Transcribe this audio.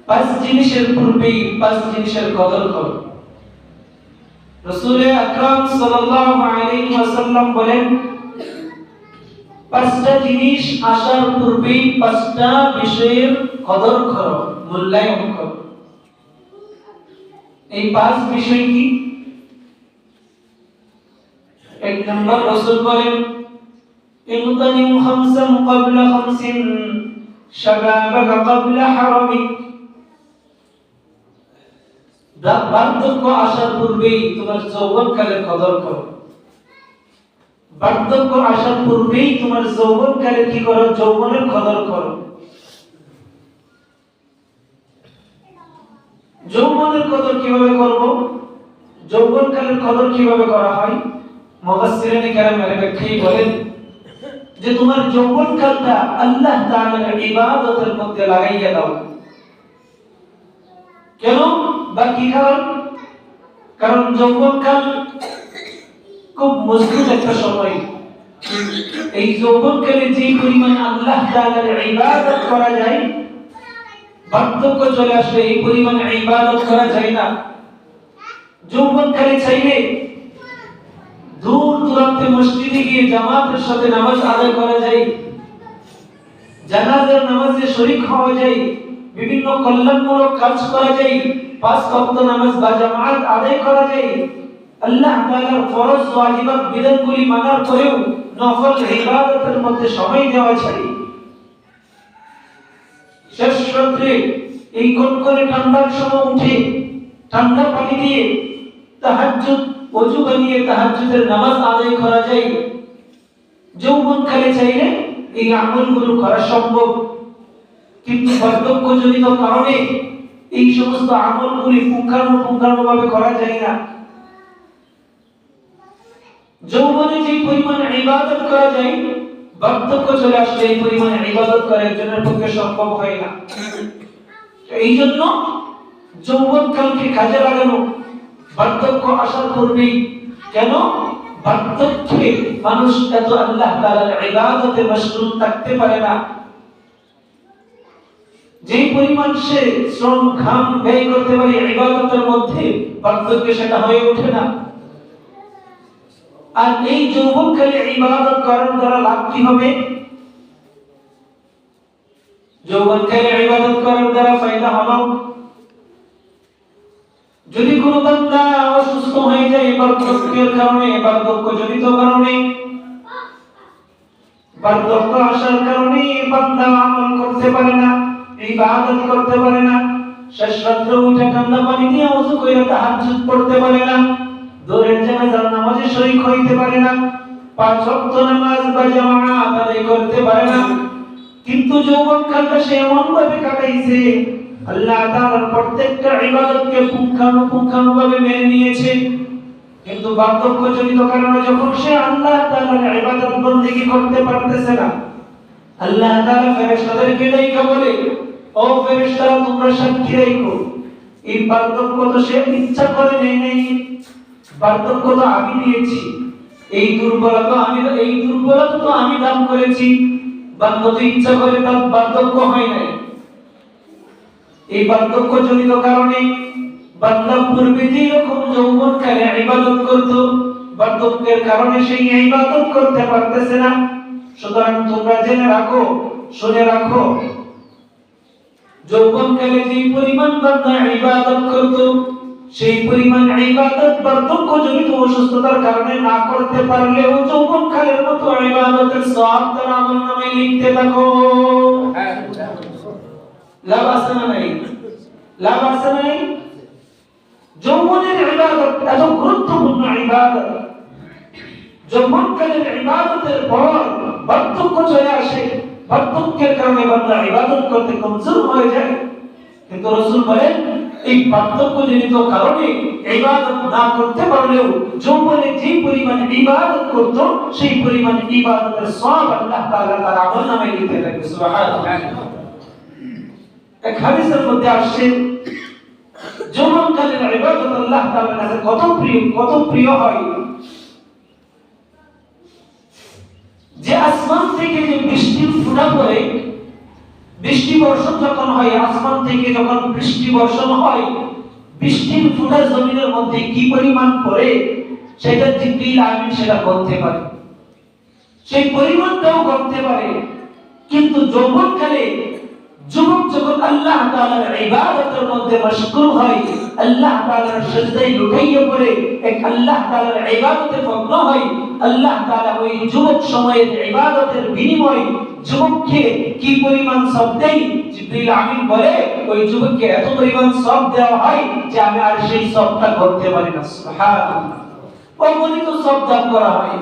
পাঁচ জিনিসের পূর্বেই পাঁচ জিনিসের কদর করো। রাসূল আকরাম সাল্লাল্লাহু আলাইহি ওয়াসাল্লাম বলেন, পাঁচটা জিনিস আসার পূর্বেই পাঁচটা বিষয়ের কদর করো, মূল্যায়ন করো। এই পাঁচ বিষয় কি? এক নম্বর, রাসূল বলেন, ইনতানিম খামসান ক্বাবলা খামসিন শাবাবাকা ক্বাবলা হারামিক। বার্ধক্য আসার পূর্বেই তোমার যৌবনকালের কদর করো। বার্ধক্য আসার পূর্বেই তোমার যৌবনকালে কি করো? যৌবনের কদর করো। যৌবনের কদর কিভাবে করব? যৌবনকালের কদর কিভাবে করা হয়? মুফাসসিরিন কেরামের ব্যাখ্যায় বলেন যে তোমার যৌবনকালটা আল্লাহ তাআলার ইবাদতের মধ্যে লাগাইয়া দাও। কেন বা কি কারণ? কারণ যৌবনকাল খুব মজবুত একটা সময়। এই যৌবনকালে যে পরিমাণ আল্লাহ তাআলার ইবাদত করা যায়, বার্ধক্য চলে আসলে এই পরিমাণ ইবাদত করা যায় না। যৌবনকালে চাইলে দূর দূরান্তে মসজিদে গিয়ে জামাতের সাথে নামাজ আদায় করা যায়, জানাজার নামাজে শরীক হওয়া যায়, বিভিন্ন কল্যাণমূলক কাজ করা যায়, পাঁচ ওয়াক্ত নামাজ বা জামাত আদায় করা যায়। আল্লাহ তাআলার ফরজ ওয়াজিবাত বিধানগুলি মানার পরেও নফল ইবাদতের মধ্যে সময় দেওয়া চাই। শেষ রাত্রে এই কনকনে ঠান্ডার সময় উঠে ঠান্ডা পানি দিয়ে তাহাজ্জুদ ওযু বানিয়ে তাহাজ্জুদের নামাজ আদায় করা যায়। যৌবনকালে চাইলে এই আমলগুলো করা সম্ভব, কিন্তু বার্ধক্যজনিত কারণে এই সমস্ত আমলগুলি পুঙ্খানুপুঙ্খানুভাবে করা যায় না। যৌবনে যে পরিমাণ ইবাদত করা যায়, বার্ধক্য চলে আসলে এই পরিমাণ ইবাদত করা একজনের পক্ষে সম্ভব হয় না। এই জন্য যৌবনকালকে কাজে লাগানো বার্ধক্য আসার পূর্বেই। কেন? বার্ধক্যে মানুষ এত আল্লাহ তাআলার ইবাদতে মশগুল থাকতে পারে না। যে পরিমাণ সে শ্রম ঘাম ব্যয় করতে পারে ইবাদতের মধ্যে, বার্ধক্যে সেটা হয়ে ওঠে না। আর এই যৌবনকালে ইবাদত করার দ্বারা লাভ কি হবে? যৌবনকালে ইবাদত করার দ্বারা ফায়দা হলো, যদি কোন বান্দা অসুস্থ হয়ে যায় বার্ধক্যের কারণে, বার্ধক্যজনিত কারণে, বার্ধক্য আসার কারণে বান্দা আমল করতে পারে না, ইবাদত করতে পারে না, শেষ রাত্রে উঠে ঠান্ডা পানি দিয়ে ওযু করে তাহাজ্জুদ পড়তে পারে না, দূরের জানাজার নামাজে শরীক হইতে পারে না, পাঁচ ওয়াক্ত নামাজ বা জামাত আদায় করতে পারে না। কিন্তু যৌবনকালটা সে এমন ভাবে কাটাইছে, আল্লাহ তাআলার প্রত্যেকটা ইবাদতকে পুঙ্খানুপুঙ্খানুভাবে মেনে নিয়েছে। কিন্তু বার্ধক্যজনিত কারণে যখন সে আল্লাহ তাআলার ইবাদত বندگی করতে পারতেছে না, আল্লাহ তাআলা ফেরেশতাদেরকে ডাইকা বলে, ও ফেরেশতারা তোমরা সাক্ষী রাখো, এই বার্ধক্য তো সে ইচ্ছা করে নেই, বার্ধক্য তো আমি দিয়েছি, এই দুর্বলতা তো আমি দান করেছি, বান্দা তো ইচ্ছা করে তার বার্ধক্য হয় নাই। এই বার্ধক্যজনিত কারণে বান্দা পূর্বে যে রকম যৌবনকালে ইবাদত করত, বার্ধক্যের কারণে সেই ইবাদত করতে পারতেছে না। সুতরাং তোমরা জেনে রাখো, শুনে রাখো, যৌবনকালে যে পরিমাণ বান্দা ইবাদত করত, সেই পরিমাণ ইবাদত বার্ধক্যজনিত অসুস্থতার কারণে না করতে পারলেও যৌবনকালের মতো ইবাদতের সওয়াব তার আমলনামায় লিখতে থাকো। লাভ আছে না নাই? লাভ আছে না নাই? যৌবনের ইবাদত এত গুরুত্বপূর্ণ ইবাদত, যৌবনকালের ইবাদতের পর বার্ধক্য চলে আসে, বার্ধক্যের কারণে বান্দা ইবাদত করতে কমজোর হয়ে যায়। কিন্তু রাসূল বলেন, এই বার্ধক্যজনিত কারণে ইবাদত না করতে পারলেও যৌবনে যে পরিমাণ ইবাদত করত, সেই পরিমাণ ইবাদতের সওয়াব আল্লাহ তাআলা তার আমলনামায় লিখতে থাকে। সুবহানাল্লাহ। এক হাদিসের মধ্যে আসছে, যৌবনকালের ইবাদত আল্লাহ তাআলার কাছে কত প্রিয় হয়, যে আসমান থেকে যে বৃষ্টির ফোঁটা পড়ে, বৃষ্টি বর্ষণ যখন হয়, আসমান থেকে যখন বৃষ্টি বর্ষণ হয়, বৃষ্টির ফোঁটা জমিনের মধ্যে কি পরিমাণ পড়ে সেটা জিবরিল আমিন সেটা বলতে পারে, সেই পরিমাণটাও করতে পারে। কিন্তু যৌবনকালে যুবক যখন আল্লাহ তাআলার ইবাদতের মধ্যে মশগুল হয়, আল্লাহ তাআলার সিজদায় লুটাইয়া পড়ে এক আল্লাহ তাআলার ইবাদতে মগ্ন হয়, আল্লাহ তাআলা ওই যুবক সময়ের ইবাদতের বিনিময় যুবককে কি পরিমাণ সওয়াব দেয়, জিবরিল আমিন বলে ওই যুবককে এত পরিমাণ সওয়াব দেওয়া হয় যে আমি আর সেই সওয়াবটা করতে পারি না। সুবহানাল্লাহ, অগণিত সওয়াব দান করা হয়।